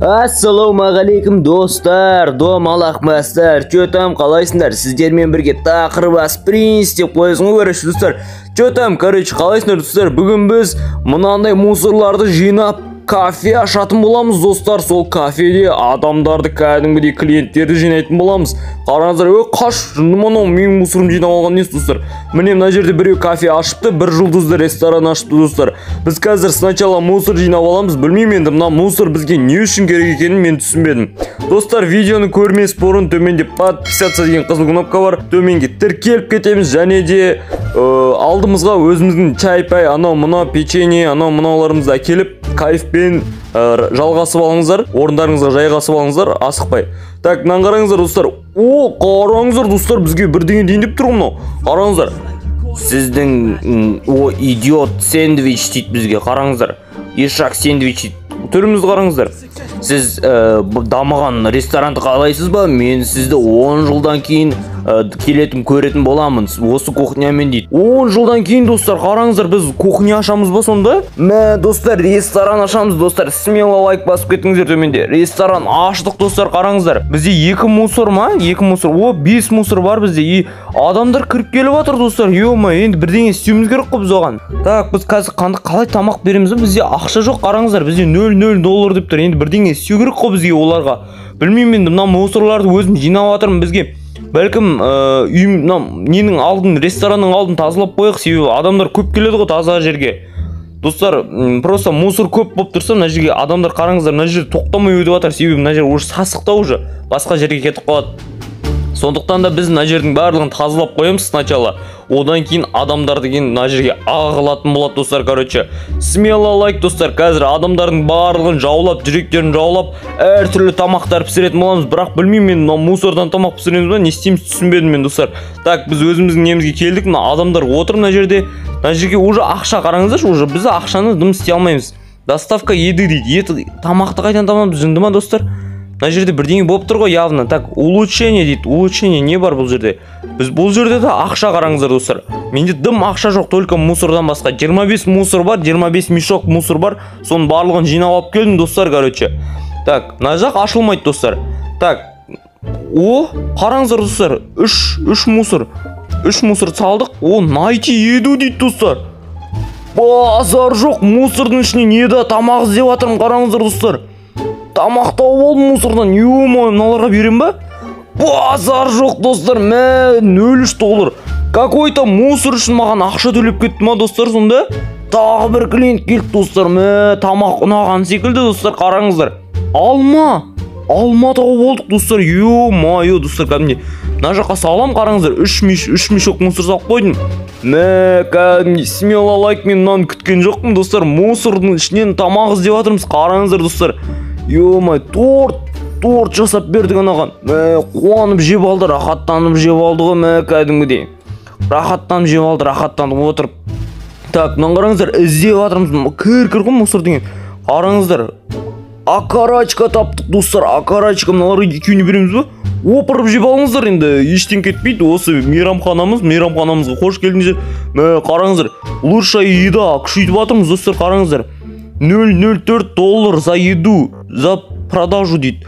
Ассалаумағалейкум достар, домалақмастар, чөтам қалайсыңдар? Сіздермен бірге тақырбас принц деп қойсың көріш достар. Чөтам, қалайсыңдар достар? Бүгін біз мынандай мусорларды жинап кафе ашатын боламыз достар. Сол кафеде адамдарды кәдімгідей клиенттерді жинайтын боламыз. Қараңыздар, қаш мынау менің мусорым жинап алған несі достар. Міне мына жерде біреу кафе ашыпты, бір жұлдызды ресторан ашыпты достар. Біз қазір сначала мусор жинап аламыз. Білмеймін енді мына мусор бізге не үшін керек екенін мен түсінбедім. Достар, видеоны көрмес бұрын төменде подписаться деген қызыл кнопка бар. Төменге тіркеліп кетеміз, және де алдымызға өзіміздің чай-пай, анау мынау печенье, анау мынауларымызды әкеліп кайфпен жалғасып алыңыздар, орындарыңызға жайғасып алыңыздар, асықпай. Так, мынаны қараңыздар достар. Қараңыздар достар, бізге бірдеңе дейін деп тұр мынау. Қараңыздар. Сіздің идиот сэндвич дейді бізге. Қараңыздар. Ешак сэндвич дейді. Түрімізді қараңыздар. Сіз дамыған ресторанды қалайсыз ба? Мен сізді 10 жылдан кейін келетін көретін боламын осы кухнямен дейді. 10 жылдан кейін достар, қараңыздар, біз кухня ашамыз ба сонда? Мә достар, ресторан ашамыз достар. Смело лайк басып кетіңіздер төменде. Ресторан аштық достар, қараңыздар. Бізде 2 мусор ма? 2 мусор. 5 мусор бар бізде. И адамдар кіріп келіп жатыр достар. Ё-ма, енді бірдеңе істеуіміз керек қой біз оған. Так, біз қазір қалай тамақ береміз? Бізде ақша жоқ, қараңыздар. Бізде $0 деп тұр. Енді бірдеңе істеу керек қой бізге оларға. Білмеймін енді мына мусорларды өзім жинап жатырмын бізге. Бәлкім үйім ненің алдын, ресторанның алдын тазалап қойық, себебі адамдар көп келеді ғой таза жерге. Достар, просто мусор көп болып тұрса, мына жерге адамдар қараңыздар, мына жерде тоқтамай өтіп жатыр, себебі мына жер уже сасықта уже басқа жерге кетіп қалады. Сондықтан да біз мына жердің барлығын тазалап қоямыз сначала. Одан кейін адамдарды мына жерге ағылатын болады достар, короче. Смело лайк достар. Қазір адамдардың барлығын жаулап, жүректерін жаулап, әртүрлі тамақтар пісіретін боламыз. Бірақ білмеймін, мен мусордан тамақ пісіреміз ба, не істейміз түсінбедім мен достар. Так, біз өзіміздің немізге келдік. Мына адамдар отыр мына жерде. Мына жерге уже ақша қараңыздаршы, уже біз ақшаны дым істей алмаймыз. Доставка еды дейді. Тамақты қайдан табамыз, жынды ма достар? Мына жерде бірдеңе болып тұр ғой явно. Так, улучшение дейді. Улучшение не бар бұл жерде? Біз бұл жерде де ақша қараңыздар достар. Менде дым ақша жоқ, только мусордан басқа. 25 мусор бар, 25 мешок мусор бар. Соның барлығын жинап алып келдім достар, короче. Так, мына жақ ашылмайды достар. Так. Қараңыздар достар. 3 мусор. 3 мусор салдық. Найти еду дейді достар. Базар жоқ, мусордың ішіне неда тамақ іздеп жатырмын, қараңыздар достар. Тамақ тауып алдым мусордан. Ё-мо, мыналарға берем ба? Базар жоқ достар. Мә, $0. Какой-то мусор үшін маған ақша төлеп кетті ма достар сонда? Тағы бір клиент келді достар. Мә, тамақ ұнаған секілді достар, қараңыздар. Алма тауып болдық достар. Ё-мо, достар, кәдімде. Мына жаққа салам, қараңыздар. 3 мешок мусор салып қойдым. Мә, кәдімде смело лайк, мен мынаны күткен жоқпын достар. Мусордың ішінен тамақ іздеп жатырмыз, қараңыздар достар. Ё-май, торт жасап бердік анаған. Мә, қуанып жеп алды, рахаттанып жеп алды ғой, мә, кәдімгідей. Рахаттанып жеп алды, рахаттанып отырып. Так, мынаны қараңыздар, іздеп жатырмыз. Кір ғой мусор деген. Қараңыздар. Акарачка таптық достар. Акарачка, мыналарға екеуіне береміз ба? Опырып жеп алыңыздар енді. Ештен кетпейді. Осы мейрамханамызға қош келдіңіздер. Мә, қараңыздар. Лучшая еда күшейтіп жатырмыз достар, қараңыздар. $0.04 за еду, за продажу дейді.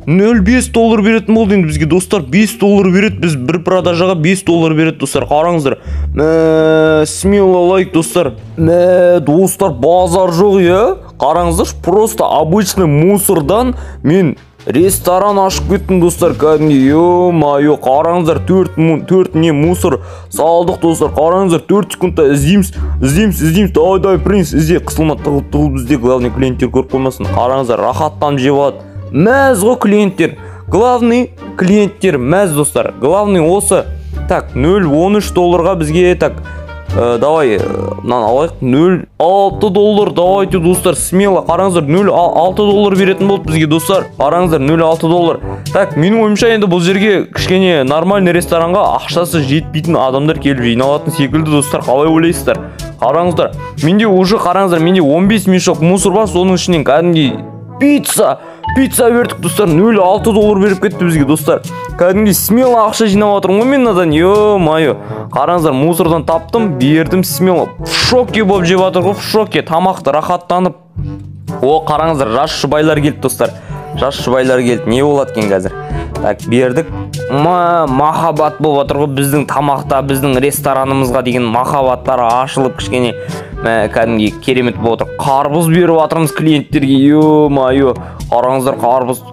$0.5 беретін болды енді бізге достар. $5 берет, біз бір продажаға $5 берет достар, қараңыздар. Мә, смело лайк достар. Мә, достар, базар жоқ, е? Қараңыздар, просто обычный мусордан мен ресторан ашып кеттім достар, кәдімге. Ё-майо, қараңыздар, 4 не мусор салдық достар. Қараңыздар, 4 секундта іздейміз. Давай, принц, ізде, қысылма, тығыл бізде, главный клиенттер көріп қоймасын. Қараңыздар, рахаттан жеп алады. Мәз ғой клиенттер. Главный клиенттер мәз достар. Главный осы. Так, $0.13 бізге, так, давай, мынаны алайық. $0.6. Давайте достар, смело. Қараңыздар, $0.6 беретін болды бізге достар. Қараңыздар, $0.6. Так, менің ойымша енді бұл жерге кішкене нормальный ресторанға ақшасы жетпейтін адамдар келіп жиналатын секілді достар. Қалай ойлайсыздар? Қараңыздар. Менде уже қараңыздар, менде 15 мешок мусор бар, соның ішінен кәдімгідей пицца бердік достар. $0.6 беріп кетті бізге достар. Кәдімгідей смело ақша жинап отырмын ғой мен надан. Ё-майо. Қараңыздар, мусордан таптым, бердім смело. В шоке болып жеп жатыр ғой, в шоке. Тамақты рахаттанып. Қараңыздар, жас жұбайлар келді достар. жас жұбайлар келді. Не болады екен қазір? Так, бердік. Махаббат болып отыр ғой біздің тамақта, біздің ресторанымызға деген махаббаттары ашылып кішкене кәдімгі керемет болып отыр. Қарбыз беріп жатырмыз клиенттерге. Ё-майо, қараңыздар, қарбыз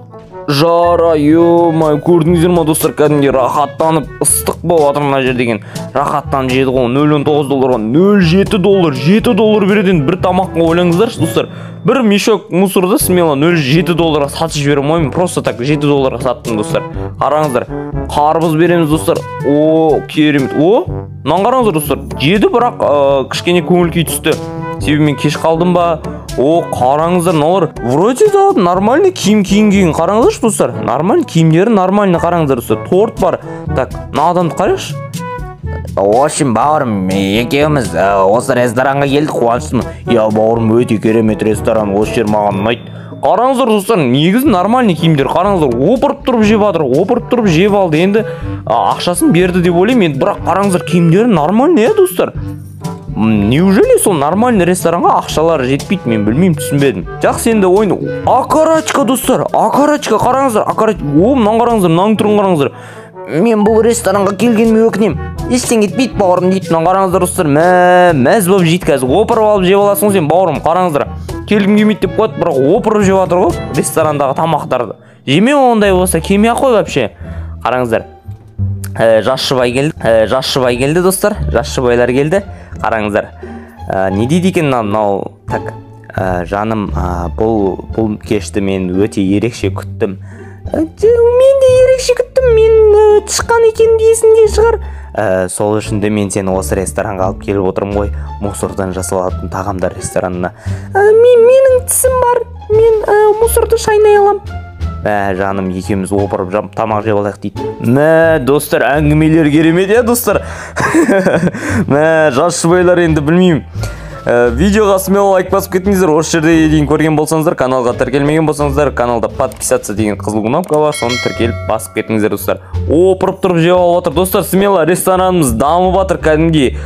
жара, ё-майо, көрдіңіздер ма достар, кәдімгі рахаттанып ыстық болып жатыр мына жер деген. Рахаттанып жеді ғой. $0.19-ға $0.7, $7 береді. Бір тамаққа ойлаңыздаршы достар. Бір мешок мусорды смело $0.7 сатып жібере алмаймын. Просто так $7 саттым достар. Қараңыздар. Қарбыз береміз достар. О, керемет. О, мынаны қараңыздар достар. Жеді, бірақ кішкене көңіл күй түсті. Себебі мен кеш қалдым ба? О, қараңыздар, мыналар вроде да нормальный киім киінген. Қараңыздаршы достар. Нормальный киімдері нормальный, қараңыздар достар. Торт бар. Так, мына адамды қарайықшы. В общем, бауырым, екеуміз осы ресторанға келдік, қуаныштымын. Я, бауырым, өте керемет ресторан, осы жер маған ұнайды. Қараңыздар достар, негізі нормальный киімдер. Қараңыздар, опырып тұрып жеп жатыр, опырып тұрып жеп алды. Енді ақшасын берді деп ойлаймын. Енді бірақ қараңыздар, киімдері нормальный, достар. Неужели сол нормальный ресторанға ақшалары жетпейді, мен білмеймін, түсінбедім. Жақсы, енді ойын. Акарачка достар, акарачка, қараңыздар, акарачка. О, мынаны қараңыздар, мынаны түрін қараңыздар. Мен бұл ресторанға келгеніме өкінем. Ештеңе етпейді бауырым дейді. Мынаны қараңыздар достар, мәз болып жейді қазір. Опырып алып жеп аласың сен бауырым, қараңыздар. Келгім келмейді деп қояды, бірақ опырып жеп жатыр ғой ресторандағы тамақтарды. Жеме ондай болса келмей-ақ қой вообще. Қараңыздар. Жас жұбай келді достар. Жас жұбайлар келді. Қараңыздар. Не дейді екен мынау? Так, жаным, бұл кешті мен өте ерекше күттім. Мен де ерекше күттім. Мен шыққан екен есінде шығар. Сол үшін де мен сені осы ресторанға алып келіп отырмын ғой. Мусордан жасалатын тағамдар ресторанына. Менің тісім бар. Мен мусорды шайнай алам. Жаным, екеуміз опырып тамақ жеп алайық дейді. Достар, әңгімелер керемет, достар. Жас жұбайлар, енді білмеймін. Видеоға смело лайк басып кетіңіздер. Осы жерде дейін көрген болсаңыздар, каналға тіркелмеген болсаңыздар, каналда подписаться деген қызыл кнопка бар, соны тіркеліп басып кетіңіздер достар. Опырып тұрып жеп алып отыр достар. Смело ресторанымыз дамып жатыр кәдімгі.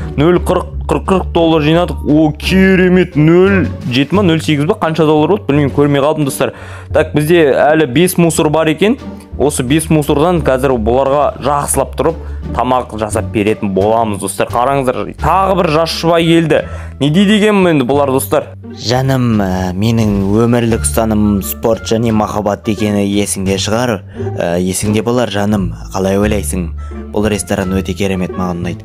$40 жинадық. О, керемет. 0.7 ма 0.8 ба қанша доллар болды білмеймін, көрмей қалдым достар. Так, бізде әлі 5 мусор бар екен. Осы 5 мусордан қазір бұларға жақсылап тұрып тамақ жасап беретін боламыз достар. Қараңыздар, тағы бір жас жұбай келді. Не дейді екен енді бұлар достар? Жаным, менің өмірлік ұстаным спорт және махаббат екені есіңде шығар. Есіңде болар жаным. Қалай ойлайсың? Бұл ресторан өте керемет, маған ұнайды.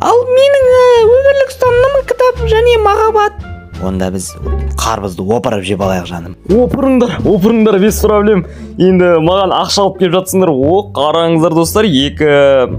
Ал менің өмірлік ұстанымым кітап және махаббат. Онда біз қарбызды опырып жеп алайық жаным. Опырыңдар, без проблем. Енді маған ақша алып келіп жатсыңдар. О, қараңыздар достар, екі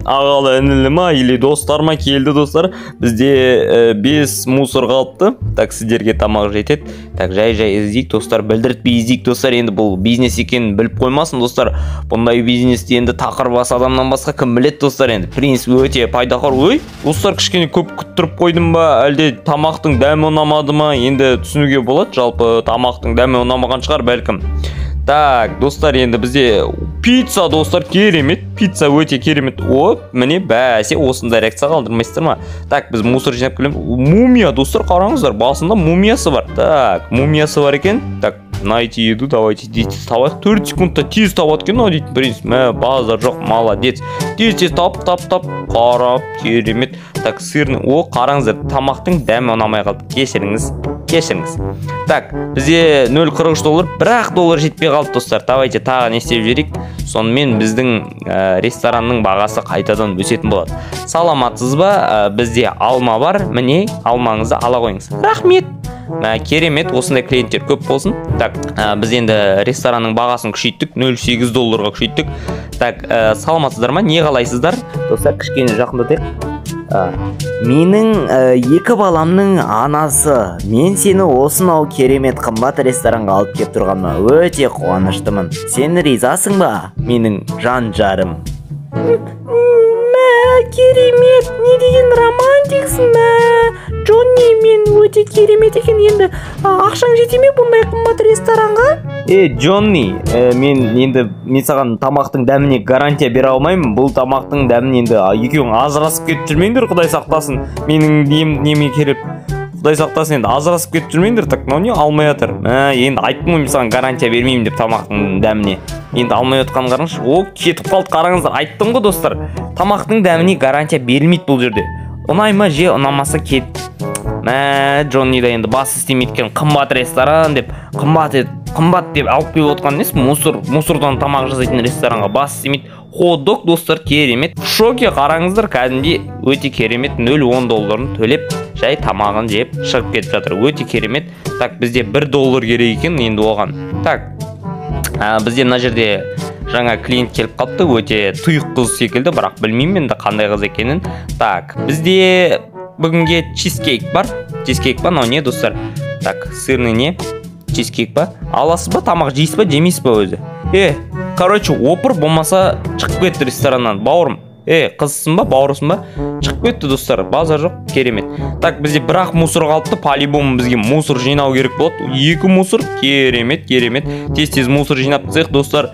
ағалы інілі ма или достар ма келді достар. Бізде 5 мусор қалыпты. Так, сіздерге тамақ жетеді. Так, жай іздейік достар, білдіртпей іздейік достар. Енді бұл бизнес екенін біліп қоймасын достар. Бұндай бизнесте енді тақырбас адамнан басқа кім біледі достар. Енді принцип өте пайдақор. Ой, достар, кішкене көп күттіріп қойдым ба, әлде тамақтың дәмі ұнамады ма? Енді түсінуге болады, жалпы тамақтың дәмі ұнамаған шығар бәлкім. Так, достар, енді бізде пицца достар, керемет. Пицца өте керемет. О, міне бәсе осындай реакция қалдырмайсыздар ма? Так, біз мусор жинап келеміз. Мумия достар, қараңыздар, басында мумиясы бар. Так, мумиясы бар екен. Так, найти еду, давайте дейті табайық. 4 секундта тез табады екен, дейтін принцип. Базар жоқ, молодец. Тез тап, қарап, керемет. Так, сырный. О, қараңыздар, тамақтың дәмі ұнамай қалды. Кешіріңіз. Так, бізде $0.43, $1 жетпей қалды достар. Давайте тағы не істеп жіберейік. Сонымен біздің ресторанның бағасы қайтадан өсетін болады. Саламатсыз ба? Бізде алма бар. Міне, алмаңызды ала қойыңыз. Рахмет. Керемет, осындай клиенттер көп болсын. Так, біз енді ресторанның бағасын күшейттік, $0.8-ға күшейттік. Так, саламатсыздар ма? Не қалайсыздар? Достар, кішкене жақындатайық. Менің екі баламның анасы. Мен сені осынау керемет қымбат ресторанға алып кеп тұрғаныма өте қуаныштымын. Сен ризасың ба, менің жан жарым? Керемет, не деген романтиксің бе? Джонни, мен өте керемет екен. Енді ақшаң жете ме бұндай қымбат ресторанға? Джонни, мен саған тамақтың дәміне гарантия бере алмаймын. Бұл тамақтың дәмін енді екеуің ажырасып кетіп жүрмеңдер, құдай сақтасын. Менің неме келіп Құдай сақтасын, енді ажырасып кетіп жүрмеңдер, так мынау не алмай жатыр. Енді айттым ғой мен саған гарантия бермеймін деп тамақтың дәміне. Енді алмай отқан қараңызшы. О, кетіп қалды, қараңыздар. Айттым ғой достар, тамақтың дәміне гарантия берілмейді бұл жерде. Ұнай ма же, ұнамаса кет. Джоннида енді бас істемейді екен, қымбат ресторан деп, қымбат деп алып келіп отқан несі, мусордан тамақ жасайтын ресторанға бас істемейді. Хот-дог достар, керемет. В шоке, қараңыздар, кәдімгідей өте керемет. $0.10 төлеп, жай тамағын жеп шығып кетіп жатыр. Өте керемет. Так, бізде $1 керек екен енді оған. Так, бізде мына жерде жаңа клиент келіп қалыпты, өте тұйық қыз секілді, бірақ білмеймін енді қандай қыз екенін. Так, бізде бүгінге чизкейк бар. Чизкейк ба, мынау не достар? Так, сырный не? Чизкейк ба? Аласыз ба, тамақ жейсіз ба, жемейсіз ба өзі? Короче, опыр болмаса шығып кетті рестораннан. Бауырым, қызсың ба, бауырсың ба? Шығып кетті достар, базар жоқ, керемет. Так, бізде бірақ мусор қалыпты, по-любому бізге мусор жинау керек болады. 2 мусор, керемет. Тез мусор жинап тастайық достар.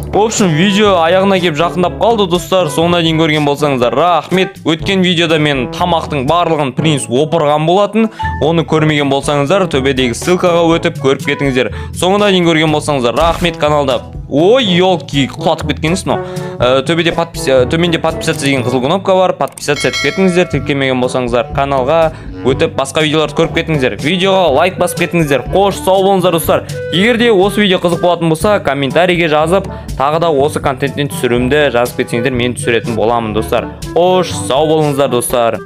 В общем, видео аяғына келіп жақындап қалды достар. Соңына дейін көрген болсаңыздар рахмет. Өткен видеода мен тамақтың барлығын принц опырған болатын. Оны көрмеген болсаңыздар төбедегі ссылкаға өтіп көріп кетіңіздер. Соңына дейін көрген болсаңыздар рахмет. Каналда ой, елки, құлатып кеткенсіз мынау. Төменде подписаться деген қызыл кнопка бар. Подписаться етіп кетіңіздер. Тіркелмеген болсаңыздар каналға өтіп басқа видеоларды көріп кетіңіздер. Видеоға лайк басып кетіңіздер. Қош, сау болыңыздар достар. Егер де осы видео қызық болатын болса, комментарийге жазып, тағы да осы контенттен түсіруімді жазып кетсеңіздер, мен түсіретін боламын достар. Қош, сау болыңыздар достар.